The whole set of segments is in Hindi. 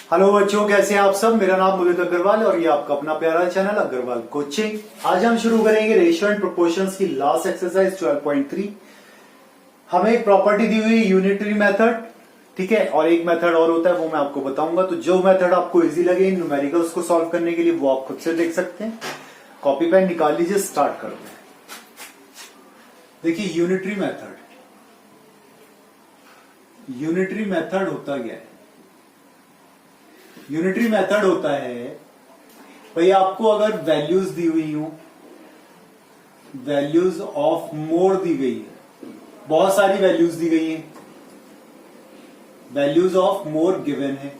हेलो बच्चों, कैसे हैं आप सब। मेरा नाम मुदित अग्रवाल और ये आपका अपना प्यारा चैनल अग्रवाल कोचिंग। आज हम शुरू करेंगे रेशियो एंड प्रोपोर्शंस की लास्ट एक्सरसाइज 12.3। हमें एक प्रॉपर्टी दी हुई है यूनिटरी मेथड, ठीक है, और एक मेथड और होता है वो मैं आपको बताऊंगा। तो जो मेथड आपको इजी लगे इन न्यूमेरिकल्स को सॉल्व करने के लिए वो आप खुद से देख सकते हैं। कॉपी पेन निकाल लीजिए, स्टार्ट करते हैं। देखिए यूनिटरी मेथड होता क्या है। यूनिटरी मेथड होता है भाई, आपको अगर वैल्यूज दी हुई हो, वैल्यूज ऑफ मोर दी गई है, बहुत सारी वैल्यूज दी गई है, वैल्यूज ऑफ मोर गिवन है,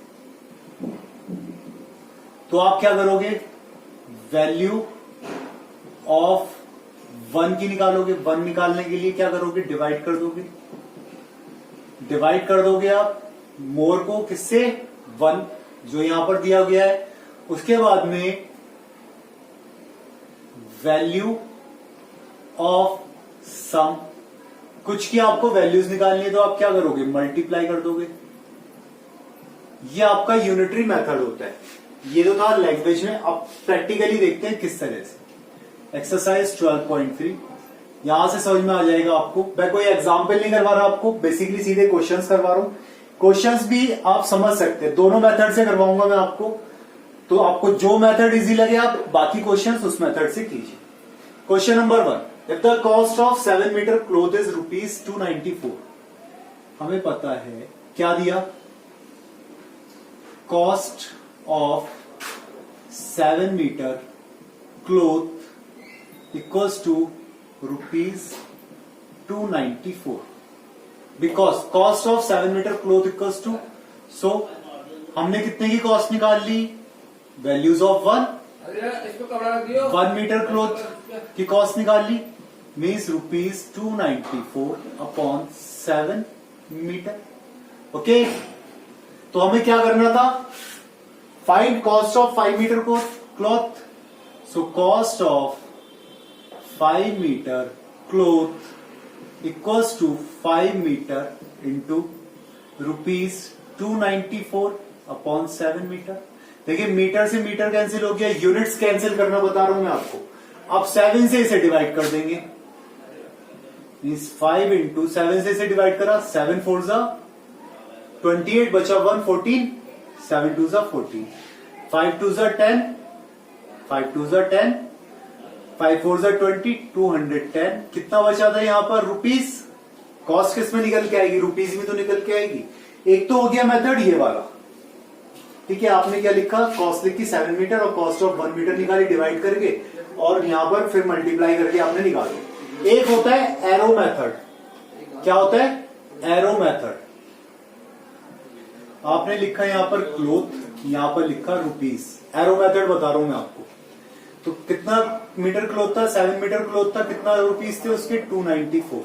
तो आप क्या करोगे, वैल्यू ऑफ 1 की निकालोगे। 1 निकालने के लिए क्या करोगे, डिवाइड कर दोगे आप मोर को किससे, 1 जो यहां पर दिया गया है। उसके बाद में वैल्यू ऑफ सम, कुछ की आपको वैल्यूज निकालनी है तो आप क्या करोगे, मल्टीप्लाई कर दोगे। ये आपका यूनिटरी मेथड होता है। ये तो था लैंग्वेज में, अब प्रैक्टिकली देखते हैं किस तरह से। एक्सरसाइज 12.3 यहां से समझ में आ जाएगा आपको। मैं कोई एग्जाम्पल नहीं करवा रहा आपको, बेसिकली सीधे क्वेश्चंस करवा रहा हूं। क्वेश्चंस भी आप समझ सकते हैं, दोनों मेथड से करवाऊंगा मैं आपको। तो आपको जो मेथड इजी लगे आप बाकी क्वेश्चंस उस मेथड से कीजिए। Question number 1, if the cost of 7 metre cloth is ₹294। हमें पता है क्या दिया, cost of 7 metre cloth equals to ₹294 because cost of 7 metre cloth equals to, so हमने कितने की कॉस्ट निकाल ली, वैल्यूज ऑफ 1 मीटर क्लोथ की कॉस्ट निकाल ली, मीन्स ₹294 अपॉन 7 मीटर। ओके, तो हमें क्या करना था, find cost of 5 metre cloth. So cost of 5 metre cloth equals to 5 metre into ₹294 upon 7 metre. देखिए मीटर से मीटर कैंसिल हो गया, यूनिट्स कैंसिल करना बता रहा हूं मैं आपको। अब 7 से इसे डिवाइड कर देंगे, मीन्स 5 इंटू 7 से इसे डिवाइड करा, 7 4 जा 28 बचा 1 14, 7 2 जा 14, 5 2 जा 10, 5 2 जा 10, 5 4 जा 20, 210। कितना बचा था यहाँ पर, रुपीस। कॉस्ट किस में निकल के आएगी, रुपीस में तो निकल के आएगी। एक तो हो गया मेथड ये वाला, ठीक है। आपने क्या लिखा, कॉस्ट लिखी 7 मीटर और कॉस्ट ऑफ 1 मीटर निकाली डिवाइड करके, और यहां पर फिर मल्टीप्लाई करके आपने निकाला। एक होता है एरो मेथड। क्या होता है, एरो मेथड। आपने लिखा यहां पर क्लोथ, यहां पर लिखा रुपीस। एरो मेथड बता रहा हूं मैं आपको। तो कितना मीटर क्लोथ था, 7 मीटर क्लोथ था, कितना रुपीस थे उसके, 294।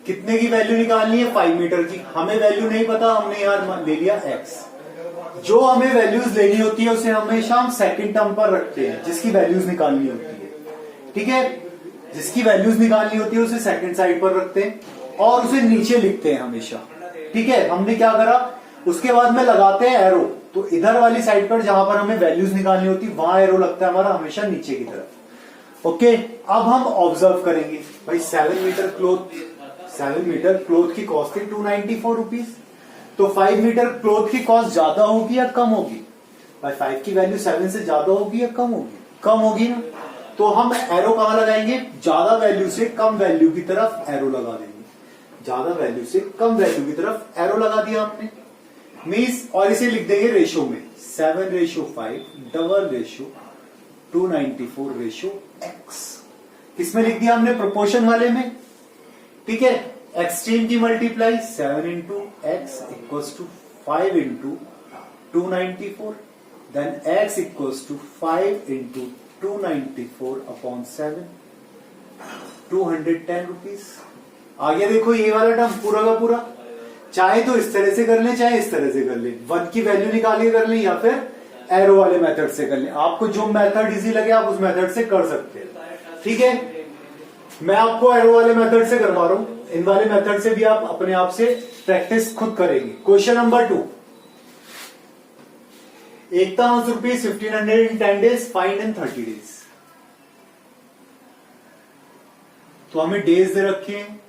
कितने की वैल्यू निकालनी है, 5 मीटर की। हमें वैल्यू नहीं पता, हमने यहां ले लिया x। जो हमें वैल्यूज लेनी होती है उसे हमेशा हम सेकंड टर्म पर रखते हैं, जिसकी वैल्यूज निकालनी होती है, ठीक है। जिसकी वैल्यूज निकालनी होती है उसे सेकंड साइड पर रखते हैं और उसे नीचे लिखते हैं हमेशा, ठीक है। हमने क्या करा, उसके बाद में लगाते हैं एरो। तो इधर वाली साइड पर जहां पर हमें वैल्यूज निकालनी होती है वहां एरो लगता है हमारा हमेशा नीचे की तरफ। ओके, अब हम ऑब्जर्व करेंगे भाई 7 मीटर क्लोथ की कॉस्ट थी 294 रुपीज। तो 5 मीटर क्लोथ की कॉस्ट ज्यादा होगी या कम होगी, भाई 5 की वैल्यू 7 से ज्यादा होगी या कम होगी, कम होगी ना। तो हम एरो कहां लगाएंगे, ज्यादा वैल्यू से कम वैल्यू की तरफ एरो लगा देंगे। ज्यादा वैल्यू से कम वैल्यू की तरफ एरो लगा दिया हमने, मीन्स, और इसे लिख देंगे रेशो में, 7:5 डबल रेशो 294:x। किसमें लिख दिया हमने, प्रोपोर्शन वाले में, ठीक है। एक्सट्रीम की multiply 7 into x equals to 5 into 294, then x equals to 5 into 294 upon 7, 210 rupees. आगे देखो ये वाला टर्म पूरा का पूरा, चाहे तो इस तरह से कर लें चाहे इस तरह से कर लें, 1 की वैल्यू निकाल के कर लें या फिर एरो वाले मेथड से कर लें। आपको जो मेथड इजी लगे आप उस मेथड से कर सकते हैं, ठीक है। मैं आपको एरो वाले मेथड से करवा रहा हूं, इन वाले मेथड से भी आप अपने आप से प्रैक्टिस खुद करेंगे। Question number 2, ₹1000 1500 in 10 days, find in 30 days। तो हमें डेज दे रखे हैं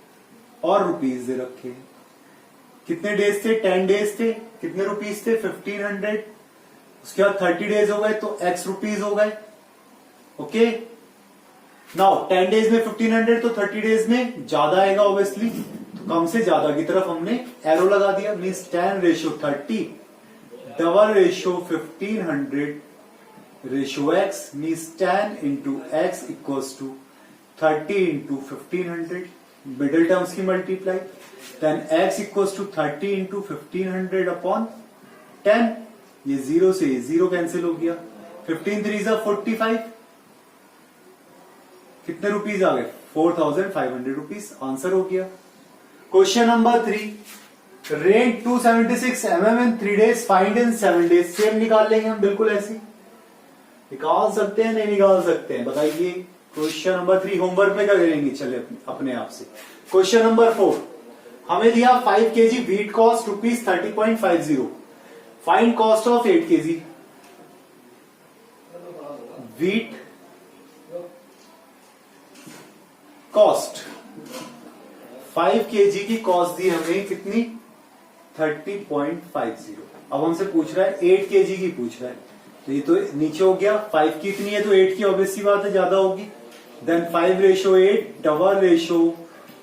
और रुपीज दे रखे हैं। कितने डेज थे? 10 डेज थे। कितने रुपीज थे? 1500। उसके बाद 30 डेज हो गए तो x रुपीज हो गए। ओके, नाउ 10 डेज में 1500 तो 30 डेज में ज्यादा आएगा ऑब्वियसली, तो कम से ज्यादा की तरफ हमने एरो लगा दिया। Means 10:30 double ratio 1500 ratio x means 10 into x equals to 30 into 1500 middle terms की multiply, then x equals to 30 into 1500 upon 10। ये जीरो से जीरो कैंसिल हो गया। 15 3 जा 45। कितने रुपीज आ गए? 4500 रुपीज। आंसर हो गया। Question number 3, rent 276 mm in 3 days, find in 7 days। Same निकाल लेंगे हम, बिल्कुल ऐसी निकाल सकते हैं, नहीं निकाल सकते हैं बताइए। क्वेश्चन नंबर 3 होमवर्क में क्या करेंगे? चले अपने आप से। क्वेश्चन नंबर 4, हमें दिया 5 kg wheat cost ₹30.50, find cost of 8 kg wheat cost. 5 kg की कॉस्ट दी हमें कितनी? 30.50। अब हमसे पूछ रहा है 8 kg की पूछ रहा है, तो ये तो नीचे हो गया। 5 की इतनी है तो 8 की ऑब्वियस सी बात है ज्यादा होगी। Then 5:8 double ratio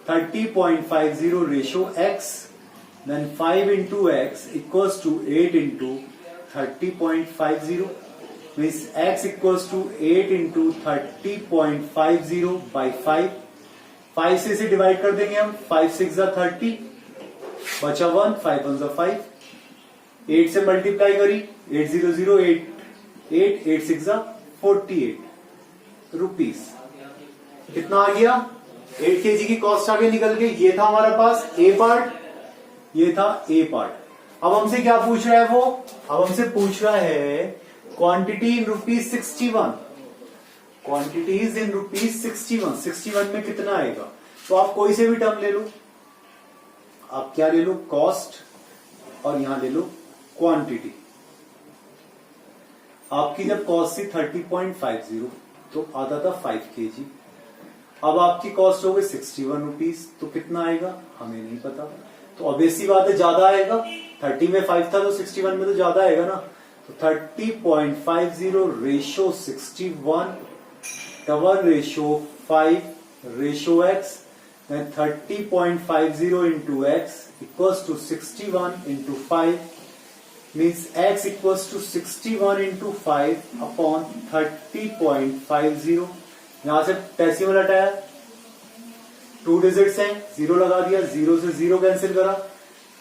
30.50 ratio x, then 5 into x equals to 8 into 30.50 means x equals to 8 into 30.50 by 5 से इसे डिवाइड कर देंगे हम। 5 6 जा 30, बचा 1, 5 1 जा 5, 8 से मल्टीप्लाई करी, 8 0 0 8 8 8 6 जा 48 रुपीज। कितना आ गया? 8 kg की कॉस्ट आगे निकल गई। ये था हमारा पास ए पार्ट, ये था ए पार्ट। अब हमसे क्या पूछ रहा है वो? अब हमसे पूछ रहा है क्वांटिटी इन ₹61। क्वांटिटीज इन ₹61। 61 में कितना आएगा? तो आप कोई से भी टर्म ले लो। आप क्या ले लो? कॉस्ट, और यहां ले लो क्वांटिटी। आपकी जब कॉस्ट थी 30.50 तो आता था 5 kg। अब आपकी कॉस्ट हो गई 61 रुपीज, तो कितना आएगा हमें नहीं पता। तो ऑब्वियसली बात है ज्यादा आएगा। 30 में 5 था तो 61 में तो ज्यादा आएगा ना। तो 30.50 ratio 61 double ratio 5 ratio x, then 30.50 into x equals to 61 into 5 means x equals to 61 into 5 upon 30.50। यहां से डेसिमल हटाया, 2 डिजिट्स हैं, 0 लगा दिया, 0 से 0 कैंसिल करा।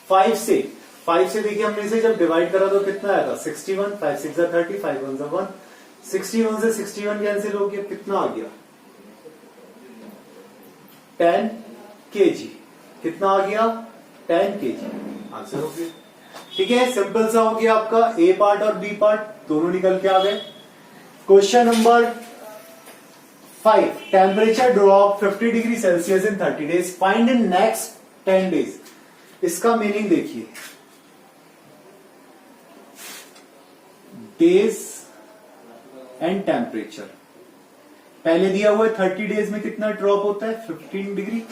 5 से देखिए हमने इसे जब डिवाइड करा तो कितना आया था? 61, 5 6 जा 30, 5 1 जा 1, 61 से 61 कैंसिल हो गया। कितना आ गया? 10 kg। कितना आ गया? 10 kg। आंसर हो गया। ठीक है, सिंपल सा हो गया आपका। ए पार्ट और बी पार्ट दोनों निकल के आ गए। Question number 5, temperature drop 50 degree Celsius in 30 days, find in next 10 days. इसका मीनिंग देखिए, डेज एंड टेम्परेचर। पहले दिया हुआ है 30 डेज में कितना ड्रॉप होता है? 15 डिग्री।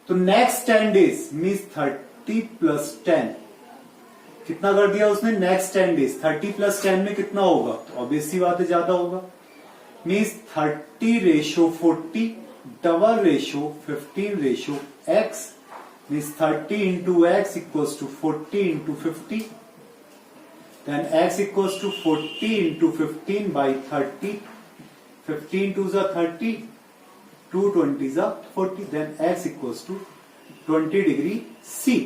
तो नेक्स्ट 10 डेज मीन्स 30 प्लस 10। कितना कर दिया उसने? नेक्स्ट 10 डेज 30 प्लस 10 में कितना होगा? तो ऑब्वियस सी बात है ज्यादा होगा। Means 30:40 double ratio 15 ratio x means 30 into x equals to 40 into 50, then x equals to 40 into 15 by 30, 15 2 जा 30, 2 20 जा 40, देन x equals to 20 degree C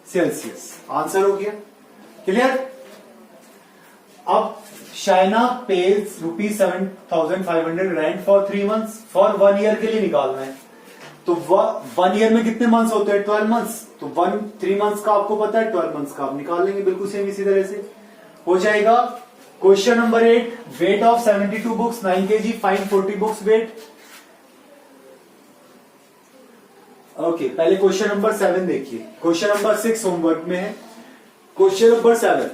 Celsius. Answer हो गया। क्लियर? अब Shaina pays ₹7,500 rent for 3 months, for 1 year के लिए निकालना है। तो 1 year में कितने मंथ्स होते हैं? 12 months। तो 3 months का आपको पता है, 12 months का आप निकाल लेंगे बिल्कुल सेम इसी तरह से हो जाएगा। Question number 8, weight of 72 books 9 kg, find 40 books weight. Okay, पहले क्वेश्चन नंबर 7 देखिए। क्वेश्चन नंबर 6 होमवर्क में है। Question number 7,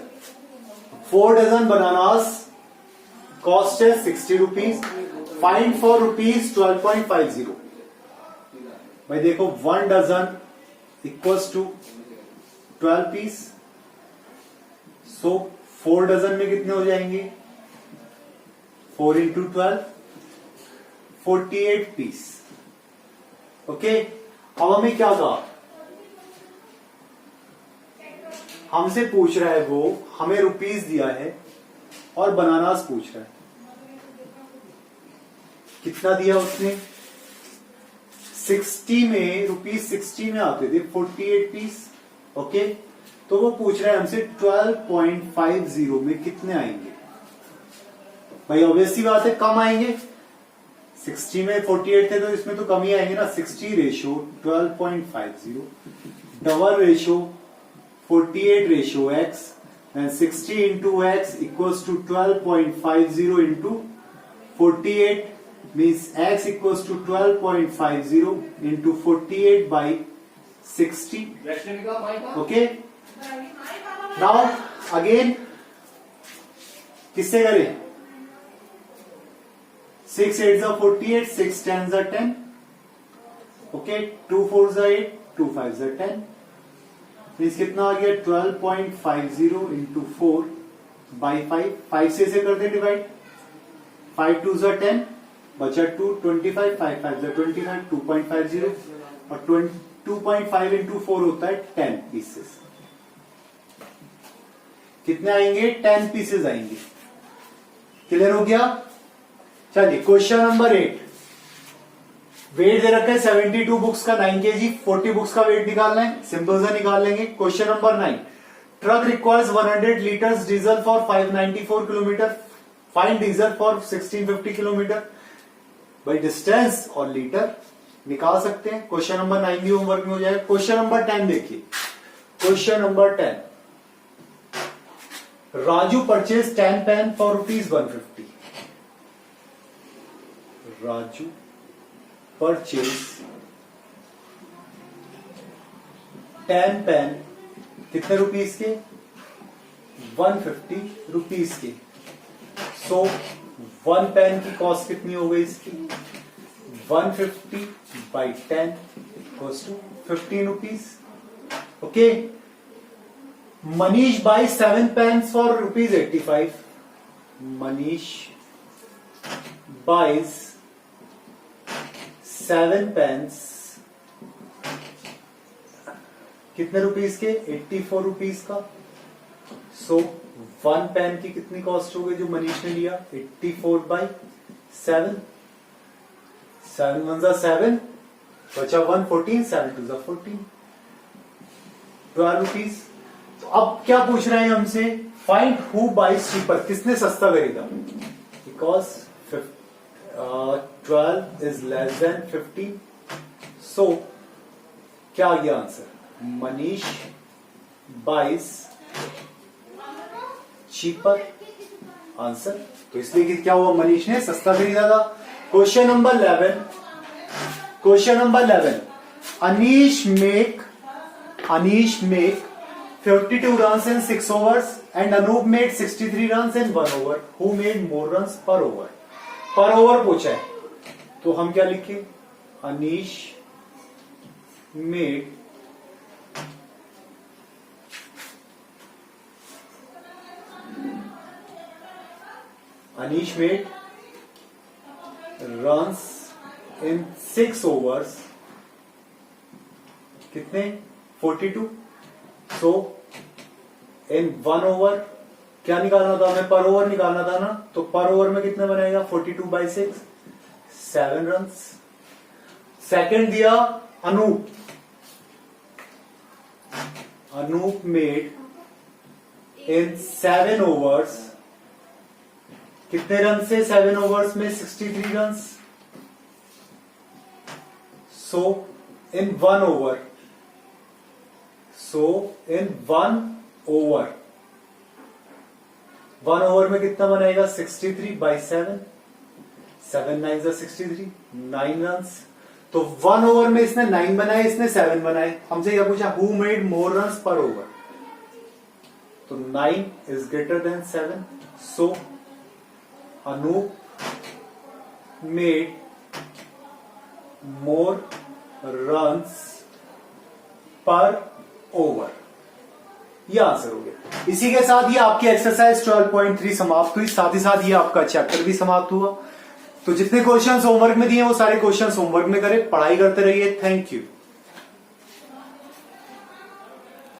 4 dozen bananas cost है 60 रुपीज, फाइंड फॉर रुपीज 12.50। भाई देखो 1 dozen equals to 12 piece, so 4 dozen में कितने हो जाएंगे, 4 इंटू 12, 48 पीस। ओके, अब हमें क्या कहा, हमसे पूछ रहा है वो, हमें रुपीस दिया है और बनानास पूछ रहा है, कितना दिया उसने, 60 में, रुपीस 60 में आते थे 48 पीस। ओके, तो वो पूछ रहा है हमसे 12.50 में कितने आएंगे। भाई ऑब्वियसली बात है कम आएंगे, 60 में 48 थे तो इसमें तो कम ही आएंगे ना। 60 ratio 12.50, double ratio 48 ratio x, and 60 into x equals to 12.50 into 48 means x equals to 12.50 into 48 by 60. Okay, now again किससे करें, 6 8s are 48, 6 10s are 10. Okay, 2 4s are 8, 2 5s are 10. Means कितना आ गया, 12.50 इंटू 4 बाई 5, 5 से कर दे डिवाइड, 5 2s are 10, बचा 2, 25, 5 5s are 25, 2.50 और 2.5 इंटू 4 होता है 10 पीसेस। कितने आएंगे, 10 पीसेस आएंगे। क्लियर हो गया। चलिए क्वेश्चन नंबर 8, वेट दे रखा है 72 बुक्स का 9 kg, 40 बुक्स का वेट निकालना है, सिंपल सा निकाल लेंगे। Question number 9, truck requires 100 litres diesel for 594 kilometre, find diesel for 1650 kilometre. भाई डिस्टेंस और लीटर निकाल सकते हैं। क्वेश्चन नंबर 9 भी होमवर्क में हो जाएगा। क्वेश्चन नंबर 10 देखिए, question number 10, Raju purchase 10 pen for ₹150। Raju purchase 10 pen कितने रुपीस के, 150 रुपीस के। सो 1 पेन की कॉस्ट कितनी हो गई इसकी, 150 by 10 equals to 15 rupees. Okay, Manish buy 7 pens for ₹85। Manish buys 7 pens कितने रुपीस के, 84 रुपीस का। सो 1 पेन की कितनी कॉस्ट हो गई जो मनीष ने लिया, 84 बाई 7, 7 1 7, बचा 114, 7 2 14, 12 रुपीज। तो अब क्या पूछ रहे हैं हमसे, फाइंड हु बाइज चीपर, किसने सस्ता खरीदा, because 12 is less than 15। So क्या आ गया answer, Manish buys cheaper answer. तो इसलिए कि क्या हुआ, मनीष ने सस्ता खरीदा था। Question number 11, question number 11, Anish make 52 runs in 6 overs and Anup made 63 runs in 1 over. Who made more runs per over? Per over पूछा है, तो हम क्या लिखे, Anish made runs in 6 overs, कितने, 42। सो इन 1 ओवर क्या निकालना था हमें, पर ओवर निकालना था ना, तो पर ओवर में कितने बनाएगा, 42 बाई 6, 7 रन। सेकंड दिया Anup, Anup made in 7 overs, कितने रन से 7 ओवर्स में, 63 run. So in 1 over, so in 1 over में कितना बनाएगा, 63 बाई 7, 7 9 63, 9 रन। तो 1 ओवर में इसने 9 बनाए, इसने 7 बनाए। हमसे क्या पूछा, who made more run per over, तो तो 9 is greater than 7, so Anup made more runs per over. ये आंसर हो गया। इसी के साथ ये आपकी एक्सरसाइज 12.3 समाप्त हुई, साथ ही साथ ये आपका चैप्टर भी समाप्त हुआ। तो जितने क्वेश्चंस होमवर्क में दिए वो सारे क्वेश्चंस होमवर्क में करें, पढ़ाई करते रहिए। Thank you.